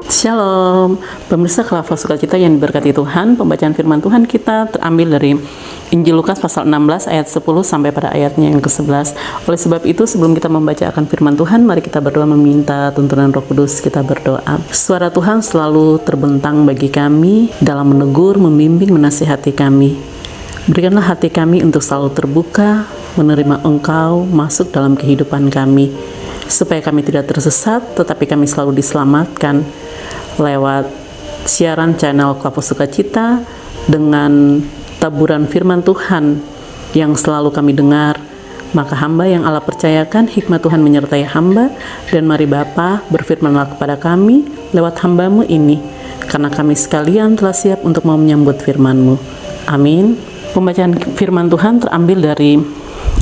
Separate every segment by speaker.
Speaker 1: Shalom, pemirsa Kelapa Sukacita yang diberkati Tuhan. Pembacaan firman Tuhan kita terambil dari Injil Lukas pasal 16 ayat 10 sampai pada ayatnya yang ke-11. Oleh sebab itu, sebelum kita membaca akan firman Tuhan, mari kita berdoa meminta tuntunan Roh Kudus. Kita berdoa. Suara Tuhan selalu terbentang bagi kami dalam menegur, membimbing, menasihati kami. Berikanlah hati kami untuk selalu terbuka, menerima Engkau masuk dalam kehidupan kami, supaya kami tidak tersesat, tetapi kami selalu diselamatkan lewat siaran channel Kelapa Sukacita dengan taburan firman Tuhan yang selalu kami dengar. Maka hamba yang Allah percayakan, hikmat Tuhan menyertai hamba, dan mari Bapa berfirmanlah kepada kami lewat hamba-Mu ini, karena kami sekalian telah siap untuk mau menyambut firman-Mu. Amin. Pembacaan firman Tuhan terambil dari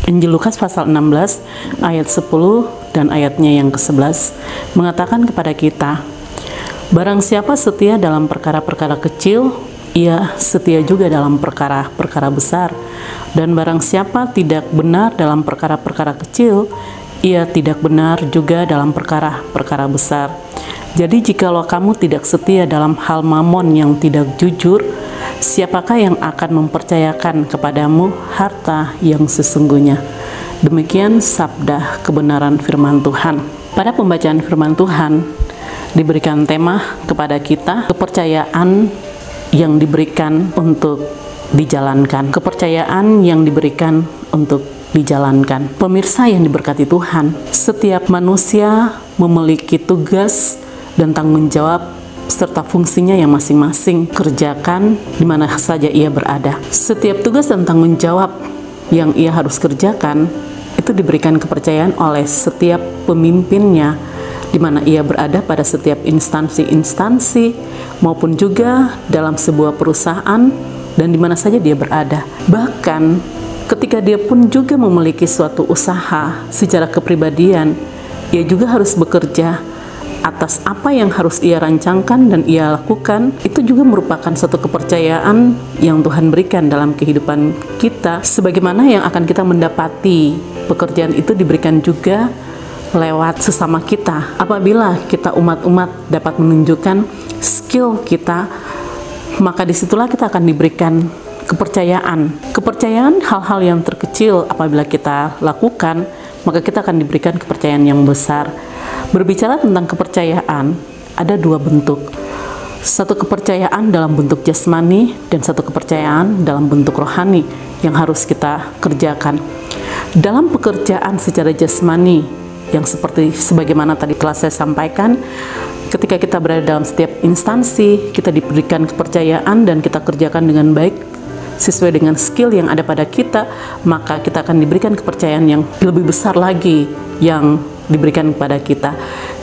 Speaker 1: Injil Lukas pasal 16 ayat 10 dan ayatnya yang ke-11 mengatakan kepada kita, barang siapa setia dalam perkara-perkara kecil, ia setia juga dalam perkara-perkara besar. Dan barang siapa tidak benar dalam perkara-perkara kecil, ia tidak benar juga dalam perkara-perkara besar. Jadi jikalau kamu tidak setia dalam hal mamon yang tidak jujur, siapakah yang akan mempercayakan kepadamu harta yang sesungguhnya? Demikian sabda kebenaran firman Tuhan. Pada pembacaan firman Tuhan diberikan tema kepada kita, kepercayaan yang diberikan untuk dijalankan. Kepercayaan yang diberikan untuk dijalankan. Pemirsa yang diberkati Tuhan, setiap manusia memiliki tugas dan tanggung jawab serta fungsinya yang masing-masing kerjakan di mana saja ia berada. Setiap tugas dan tanggung jawab yang ia harus kerjakan itu diberikan kepercayaan oleh setiap pemimpinnya di mana ia berada pada setiap instansi-instansi maupun juga dalam sebuah perusahaan dan di mana saja dia berada. Bahkan ketika dia pun juga memiliki suatu usaha secara kepribadian, ia juga harus bekerja atas apa yang harus ia rancangkan dan ia lakukan. Itu juga merupakan suatu kepercayaan yang Tuhan berikan dalam kehidupan kita, sebagaimana yang akan kita mendapati pekerjaan itu diberikan juga lewat sesama kita. Apabila kita umat-umat dapat menunjukkan skill kita, maka disitulah kita akan diberikan kepercayaan hal-hal yang terkecil. Apabila kita lakukan, maka kita akan diberikan kepercayaan yang besar. Berbicara tentang kepercayaan, ada dua bentuk. Satu kepercayaan dalam bentuk jasmani dan satu kepercayaan dalam bentuk rohani yang harus kita kerjakan. Dalam pekerjaan secara jasmani, yang sebagaimana tadi telah saya sampaikan, ketika kita berada dalam setiap instansi, kita diberikan kepercayaan dan kita kerjakan dengan baik sesuai dengan skill yang ada pada kita, maka kita akan diberikan kepercayaan yang lebih besar lagi yang diberikan kepada kita.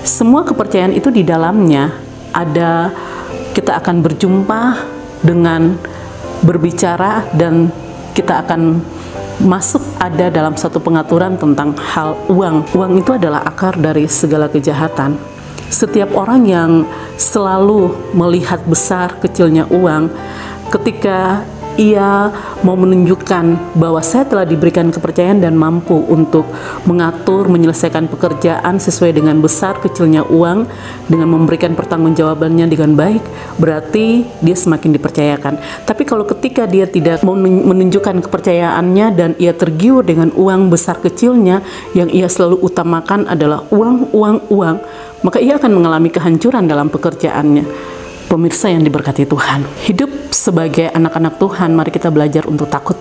Speaker 1: Semua kepercayaan itu di dalamnya ada, kita akan berjumpa dengan berbicara dan kita akan masuk ada dalam satu pengaturan tentang hal uang. Uang itu adalah akar dari segala kejahatan. Setiap orang yang selalu melihat besar kecilnya uang, ketika ia mau menunjukkan bahwa saya telah diberikan kepercayaan dan mampu untuk mengatur, menyelesaikan pekerjaan sesuai dengan besar kecilnya uang, dengan memberikan pertanggungjawabannya dengan baik, berarti dia semakin dipercayakan. Tapi kalau ketika dia tidak mau menunjukkan kepercayaannya dan ia tergiur dengan uang besar kecilnya, yang ia selalu utamakan adalah uang, maka ia akan mengalami kehancuran dalam pekerjaannya. Pemirsa yang diberkati Tuhan, hidup sebagai anak-anak Tuhan, mari kita belajar untuk takut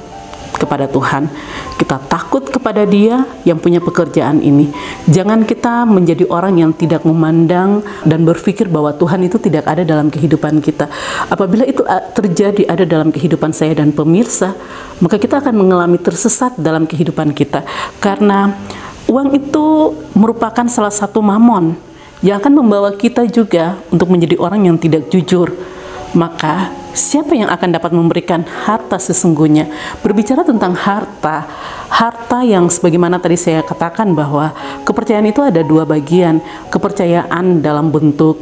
Speaker 1: kepada Tuhan. Kita takut kepada Dia yang punya pekerjaan ini. Jangan kita menjadi orang yang tidak memandang dan berpikir bahwa Tuhan itu tidak ada dalam kehidupan kita. Apabila itu terjadi ada dalam kehidupan saya dan pemirsa, maka kita akan mengalami tersesat dalam kehidupan kita. Karena uang itu merupakan salah satu mamon yang akan membawa kita juga untuk menjadi orang yang tidak jujur. Maka siapa yang akan dapat memberikan harta sesungguhnya? Berbicara tentang harta yang sebagaimana tadi saya katakan bahwa kepercayaan itu ada dua bagian, kepercayaan dalam bentuk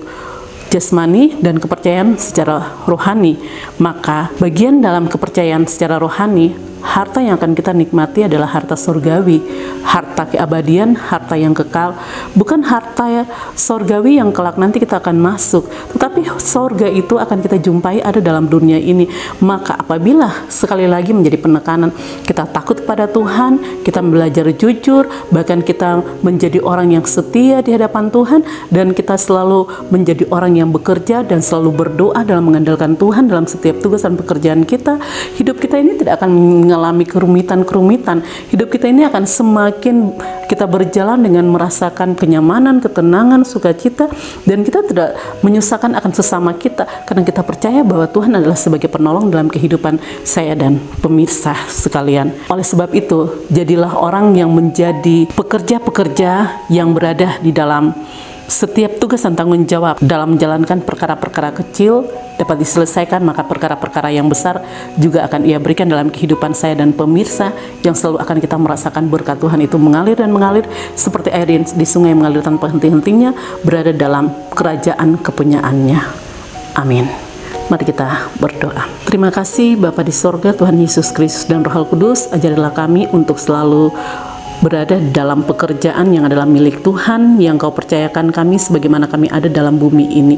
Speaker 1: jasmani dan kepercayaan secara rohani. Maka bagian dalam kepercayaan secara rohani harta yang akan kita nikmati adalah harta surgawi, harta keabadian, harta yang kekal, bukan harta surgawi yang kelak nanti kita akan masuk, tetapi surga itu akan kita jumpai ada dalam dunia ini. Maka apabila sekali lagi menjadi penekanan, kita takut kepada Tuhan, kita belajar jujur, bahkan kita menjadi orang yang setia di hadapan Tuhan, dan kita selalu menjadi orang yang bekerja dan selalu berdoa dalam mengandalkan Tuhan dalam setiap tugas dan pekerjaan kita, hidup kita ini tidak akan mengalami kerumitan-kerumitan. Hidup kita ini akan semakin kita berjalan dengan merasakan kenyamanan, ketenangan, sukacita, dan kita tidak menyusahkan akan sesama kita, karena kita percaya bahwa Tuhan adalah sebagai penolong dalam kehidupan saya dan pemirsa sekalian. Oleh sebab itu, jadilah orang yang menjadi pekerja-pekerja yang berada di dalam setiap tugas dan tanggung jawab dalam menjalankan perkara-perkara kecil dapat diselesaikan, maka perkara-perkara yang besar juga akan Ia berikan dalam kehidupan saya dan pemirsa, yang selalu akan kita merasakan berkat Tuhan itu mengalir dan mengalir seperti air di sungai mengalir tanpa henti-hentinya, berada dalam kerajaan kepunyaannya. Amin. Mari kita berdoa. Terima kasih Bapa di sorga, Tuhan Yesus Kristus dan Roh Kudus, ajarilah kami untuk selalu berada dalam pekerjaan yang adalah milik Tuhan, yang Kau percayakan kami sebagaimana kami ada dalam bumi ini.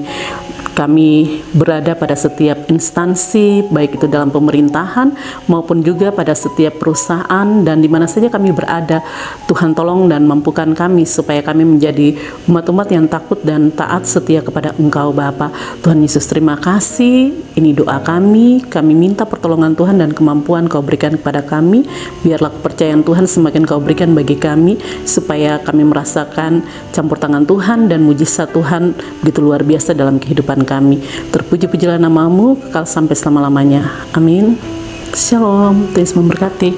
Speaker 1: Kami berada pada setiap instansi, baik itu dalam pemerintahan maupun juga pada setiap perusahaan, dan di mana saja kami berada, Tuhan tolong dan mampukan kami supaya kami menjadi umat-umat yang takut dan taat setia kepada Engkau Bapa. Tuhan Yesus, terima kasih. Ini doa kami minta pertolongan Tuhan dan kemampuan Kau berikan kepada kami. Biarlah kepercayaan Tuhan semakin Kau berikan bagi kami, supaya kami merasakan campur tangan Tuhan dan mujizat Tuhan begitu luar biasa dalam kehidupan kami. Terpuji-pujilah nama-Mu kekal sampai selama-lamanya. Amin. Shalom. Tuhan Yesus memberkati.